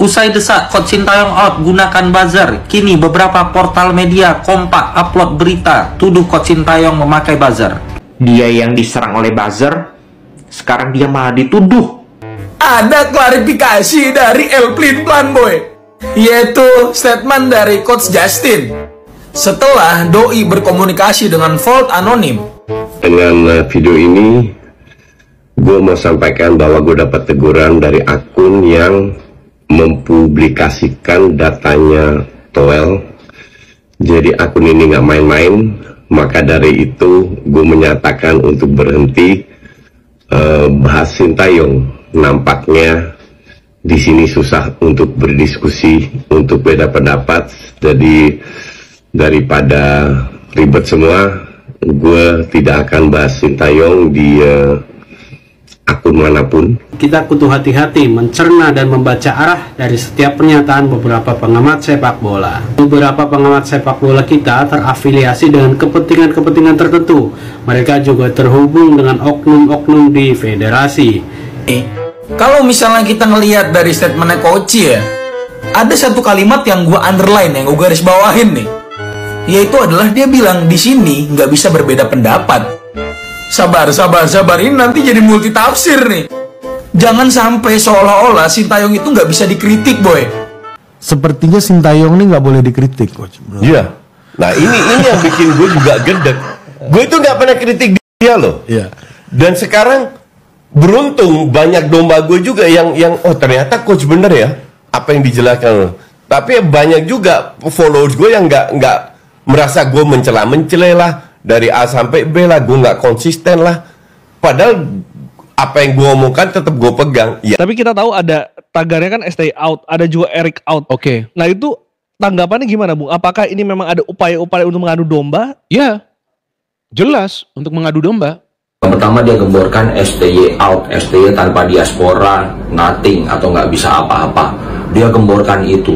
Usai desak Coach Sintayong out gunakan buzzer, kini beberapa portal media kompak upload berita tuduh Coach Sintayong memakai buzzer. Dia yang diserang oleh buzzer, sekarang dia malah dituduh. Ada klarifikasi dari El Plin Plan Boy, yaitu statement dari Coach Justin setelah Doi berkomunikasi dengan Volt Anonim. Dengan video ini, gue mau sampaikan bahwa gue dapat teguran dari akun yang mempublikasikan datanya Toel. Jadi akun ini nggak main-main. Maka dari itu gue menyatakan untuk berhenti bahas Sintayong. Nampaknya di sini susah untuk berdiskusi, untuk beda pendapat. Jadi daripada ribet semua, gue tidak akan bahas Sintayong di akun manapun. Kita kudu hati-hati mencerna dan membaca arah dari setiap pernyataan beberapa pengamat sepak bola. Beberapa pengamat sepak bola kita terafiliasi dengan kepentingan-kepentingan tertentu. Mereka juga terhubung dengan oknum-oknum di federasi. Kalau misalnya kita ngelihat dari statementnya Coach ya, ada satu kalimat yang gue underline, yang gue garis bawahin nih, yaitu adalah dia bilang di sini nggak bisa berbeda pendapat. Sabar, ini nanti jadi multi tafsir nih. Jangan sampai seolah-olah Sintayong itu nggak bisa dikritik, boy. Sepertinya Sintayong ini nggak boleh dikritik, Coach. Iya. Nah ini yang bikin gue juga gedek. Gue itu nggak pernah kritik dia loh. Iya. Dan sekarang beruntung banyak domba gue juga yang oh ternyata Coach bener ya apa yang dijelaskan loh. Tapi banyak juga followers gue yang nggak merasa gue mencela lah. Dari A sampai B lah, gue nggak konsisten lah. Padahal apa yang gue omongkan tetap gue pegang. Ya. Tapi kita tahu ada tagarnya kan STY out, ada juga Eric out. Oke. Nah itu tanggapannya gimana, Bung? Apakah ini memang ada upaya-upaya untuk mengadu domba? Ya, jelas untuk mengadu domba. Yang pertama dia gemborkan STY out, STY tanpa diaspora, nothing atau nggak bisa apa-apa. Dia gemborkan itu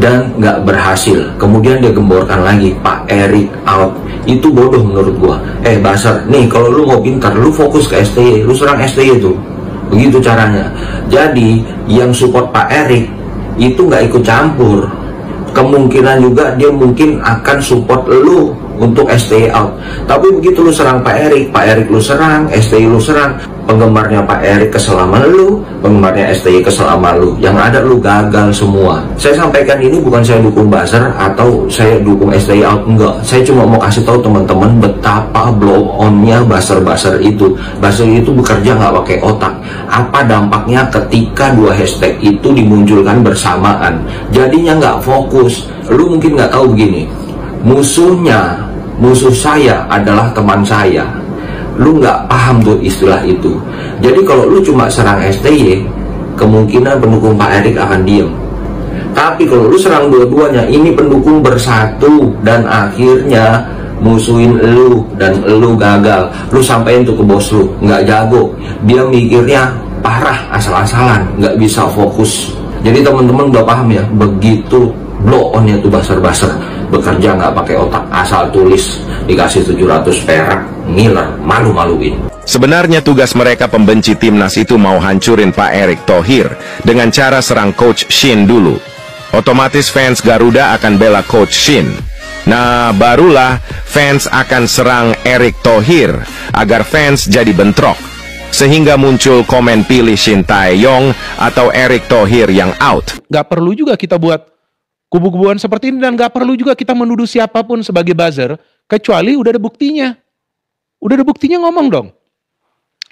dan nggak berhasil. Kemudian dia gemborkan lagi Pak Erick out. Itu bodoh menurut gua. Basar, nih kalau lu mau pintar, lu fokus ke STY, lu serang STY itu. Begitu caranya. Jadi yang support Pak Erick itu nggak ikut campur. Kemungkinan juga dia mungkin akan support lu untuk STY out. Tapi begitu lu serang Pak Erick lu serang, STY lu serang, penggemarnya Pak Erick kesel sama lu, penggemarnya STY kesel sama lu, yang ada lu gagal semua. Saya sampaikan ini bukan saya dukung buzzer atau saya dukung STY out, enggak. Saya cuma mau kasih tahu teman-teman betapa blow on-nya buzzer itu. Buzzer itu bekerja nggak pakai otak. Apa dampaknya ketika dua hashtag itu dimunculkan bersamaan? Jadinya nggak fokus. Lu mungkin nggak tahu begini. Musuh saya adalah teman saya. Lu nggak paham tuh istilah itu. Jadi kalau lu cuma serang STY, kemungkinan pendukung Pak Erick akan diem. Tapi kalau lu serang dua-duanya, ini pendukung bersatu dan akhirnya musuhin lu dan lu gagal. Lu sampein tuh ke bos lu, nggak jago. Dia mikirnya parah, asal-asalan, nggak bisa fokus. Jadi teman-teman udah paham ya, begitu blow on-nya tuh basar-basar, bekerja nggak pakai otak, asal tulis, dikasih 700 perak, ngiler, malu-maluin. Sebenarnya tugas mereka pembenci timnas itu mau hancurin Pak Erick Thohir dengan cara serang Coach Shin dulu. Otomatis fans Garuda akan bela Coach Shin. Nah, barulah fans akan serang Erick Thohir agar fans jadi bentrok. Sehingga muncul komen pilih Sintayong atau Erick Thohir yang out. Gak perlu juga kita buat kubu-kubuan seperti ini, dan gak perlu juga kita menuduh siapapun sebagai buzzer, kecuali udah ada buktinya. Udah ada buktinya, ngomong dong.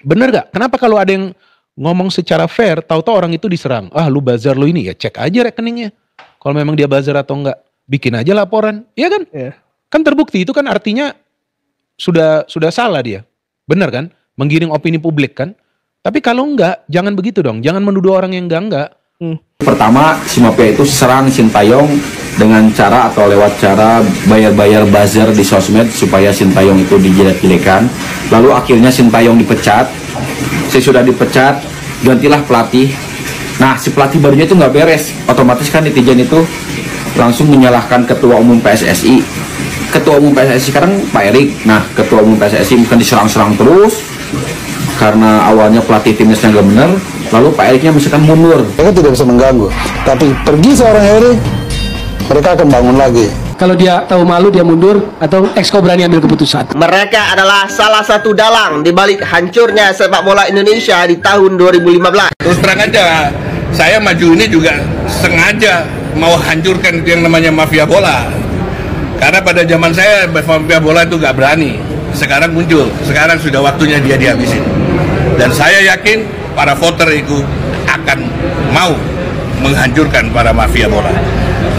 Bener gak? Kenapa kalau ada yang ngomong secara fair, tahu-tahu orang itu diserang? Ah, lu buzzer lu ini, ya cek aja rekeningnya. Kalau memang dia buzzer atau enggak, bikin aja laporan. Iya kan? Kan terbukti, itu kan artinya sudah salah dia. Bener kan? Menggiring opini publik kan? Tapi kalau enggak, jangan begitu dong. Jangan menuduh orang yang enggak. Pertama, si Mafia itu serang Sintayong dengan cara atau lewat cara bayar-bayar buzzer di sosmed supaya Sintayong itu dijelek-jelekan. Lalu akhirnya Sintayong dipecat. Sesudah dipecat, gantilah pelatih. Nah, si pelatih barunya itu nggak beres. Otomatis kan netizen itu langsung menyalahkan ketua umum PSSI. Ketua umum PSSI sekarang Pak Erick. Nah, ketua umum PSSI bukan diserang-serang terus. karena awalnya pelatih timnasnya nggak benar, lalu Pak Eriknya misalkan mundur. Mereka tidak bisa mengganggu, tapi pergi seorang Erik, mereka akan bangun lagi. Kalau dia tahu malu, dia mundur, atau Exco berani ambil keputusan. Mereka adalah salah satu dalang di balik hancurnya sepak bola Indonesia di tahun 2015. Terus terang aja, saya maju ini juga sengaja mau hancurkan yang namanya mafia bola. Karena pada zaman saya mafia bola itu nggak berani. Sekarang muncul, sekarang sudah waktunya dia dihabisin. Dan saya yakin para voter itu akan mau menghancurkan para mafia bola,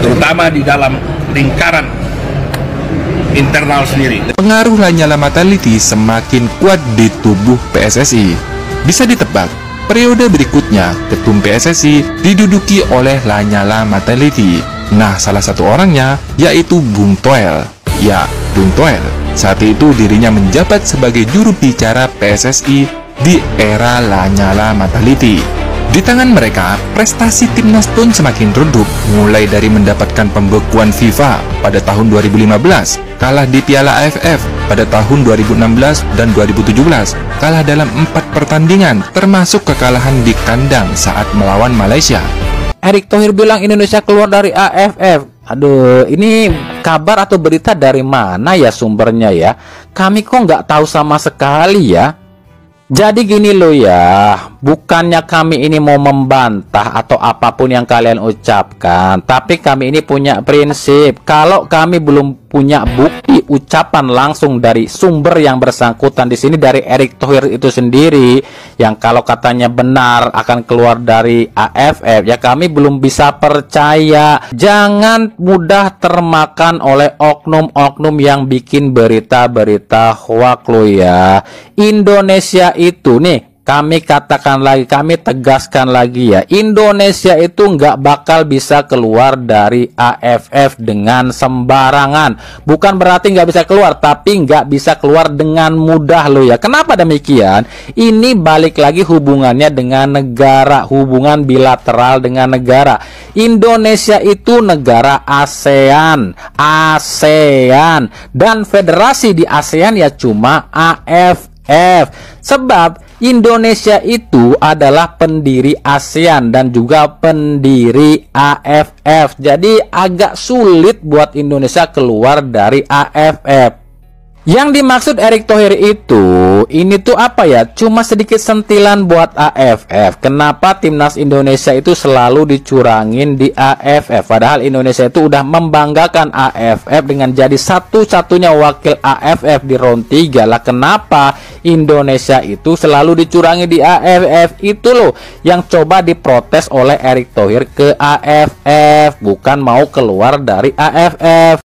terutama di dalam lingkaran internal sendiri. Pengaruh Lanyala Mataliti semakin kuat di tubuh PSSI. Bisa ditebak, periode berikutnya ketum PSSI diduduki oleh Lanyala Mataliti. Nah, salah satu orangnya yaitu Bung Toel. Ya, Bung Toel. Saat itu dirinya menjabat sebagai juru bicara PSSI di era Lanyala Mataliti. Di tangan mereka, prestasi timnas pun semakin redup, mulai dari mendapatkan pembekuan FIFA pada tahun 2015, kalah di Piala AFF pada tahun 2016 dan 2017, kalah dalam 4 pertandingan, termasuk kekalahan di kandang saat melawan Malaysia. Erick Thohir bilang Indonesia keluar dari AFF. Aduh, ini kabar atau berita dari mana ya sumbernya ya? Kami kok nggak tahu sama sekali ya. Jadi gini loh ya, bukannya kami ini mau membantah atau apapun yang kalian ucapkan, tapi kami ini punya prinsip. Kalau kami belum punya bukti ucapan langsung dari sumber yang bersangkutan di sini, dari Erick Thohir itu sendiri, yang kalau katanya benar akan keluar dari AFF, ya kami belum bisa percaya. Jangan mudah termakan oleh oknum-oknum yang bikin berita-berita hoax lo ya. Indonesia itu nih, kami katakan lagi, kami tegaskan lagi ya, Indonesia itu nggak bakal bisa keluar dari AFF dengan sembarangan. Bukan berarti nggak bisa keluar, tapi nggak bisa keluar dengan mudah loh ya. Kenapa demikian? Ini balik lagi hubungannya dengan negara, hubungan bilateral dengan negara. Indonesia itu negara ASEAN, dan federasi di ASEAN ya cuma AFF. Sebab Indonesia itu adalah pendiri ASEAN dan juga pendiri AFF. Jadi agak sulit buat Indonesia keluar dari AFF. Yang dimaksud Erick Thohir itu, ini tuh apa ya? Cuma sedikit sentilan buat AFF. Kenapa timnas Indonesia itu selalu dicurangin di AFF? Padahal Indonesia itu udah membanggakan AFF dengan jadi satu-satunya wakil AFF di round 3 lah. Kenapa Indonesia itu selalu dicurangi di AFF? Itu loh yang coba diprotes oleh Erick Thohir ke AFF, bukan mau keluar dari AFF.